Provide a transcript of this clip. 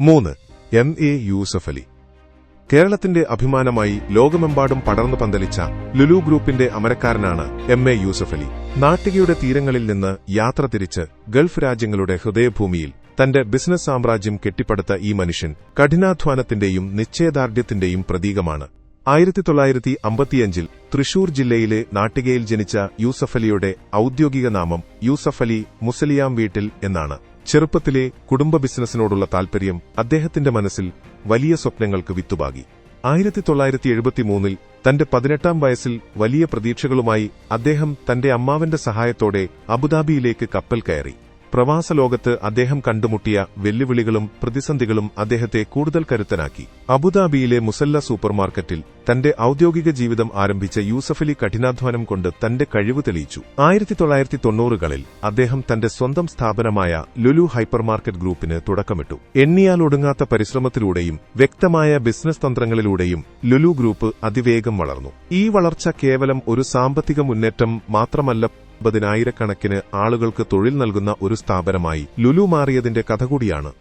3. M.A. Yusuffali. കേരളത്തിന്റെ അഭിമാനമായി ലോകമെമ്പാടും പടർന്നു പന്തലിച്ച ലുലു ഗ്രൂപ്പിന്റെ അമരക്കാരനാണ് M.A. യൂസഫലി. നാട്ടികയുടെ തീരങ്ങളിൽ നിന്ന് യാത്ര തിരിച്ച് ഗൾഫ് രാജ്യങ്ങളുടെ ഹൃദയഭൂമിയിൽ തന്റെ ബിസിനസ് സാമ്രാജ്യം കെട്ടിപ്പടുത്ത ഈ മനുഷ്യൻ കഠിനാധ്വാനത്തിന്റെയും നിശ്ചയദാർഢ്യത്തിന്റെയും പ്രതീകമാണ്. 1955 തൃശൂർ ജില്ലയിലെ നാട്ടികയിൽ ജനിച്ച യൂസഫലിയുടെ ഔദ്യോഗിക നാമം യൂസഫലി മുസലിയാം വീട്ടിൽ എന്നാണ്. ചെറുപ്പത്തിലെ കുടുംബ ബിസിനസിനോടുള്ള താൽപര്യം അദ്ദേഹത്തിന്റെ മനസ്സിൽ വലിയ സ്വപ്നങ്ങൾക്ക് വിത്തുപാകി. 1973 തന്റെ 18ാം വയസ്സിൽ വലിയ പ്രതീക്ഷകളുമായി അദ്ദേഹം തന്റെ അമ്മാവന്റെ സഹായത്തോടെ അബുദാബിയിലേക്ക് കപ്പൽ കയറി. പ്രവാസലോകത്ത് അദ്ദേഹം കണ്ടുമുട്ടിയ വെല്ലുവിളികളും പ്രതിസന്ധികളും അദ്ദേഹത്തെ കൂടുതൽ കരുത്തനാക്കി. അബുദാബിയിലെ മുസല്ല സൂപ്പർമാർക്കറ്റിൽ തന്റെ ഔദ്യോഗിക ജീവിതം ആരംഭിച്ച യൂസഫലി കഠിനാധ്വാനം കൊണ്ട് തന്റെ കഴിവ് തെളിയിച്ചു. 1990കളിൽ അദ്ദേഹം തന്റെ സ്വന്തം സ്ഥാപനമായ ലുലു ഹൈപ്പർമാർക്കറ്റ് ഗ്രൂപ്പിന് തുടക്കമിട്ടു. എണ്ണിയാലൊടുങ്ങാത്ത പരിശ്രമത്തിലൂടെയും വ്യക്തമായ ബിസിനസ് തന്ത്രങ്ങളിലൂടെയും ലുലു ഗ്രൂപ്പ് അതിവേഗം വളർന്നു. ഈ വളർച്ച കേവലം ഒരു സാമ്പത്തിക മുന്നേറ്റം മാത്രമല്ല, 50,000 ആളുകൾക്ക് തൊഴിൽ നൽകുന്ന ഒരു സ്ഥാപനമായി ലുലു മാറിയതിന്റെ കഥ കൂടിയാണ്.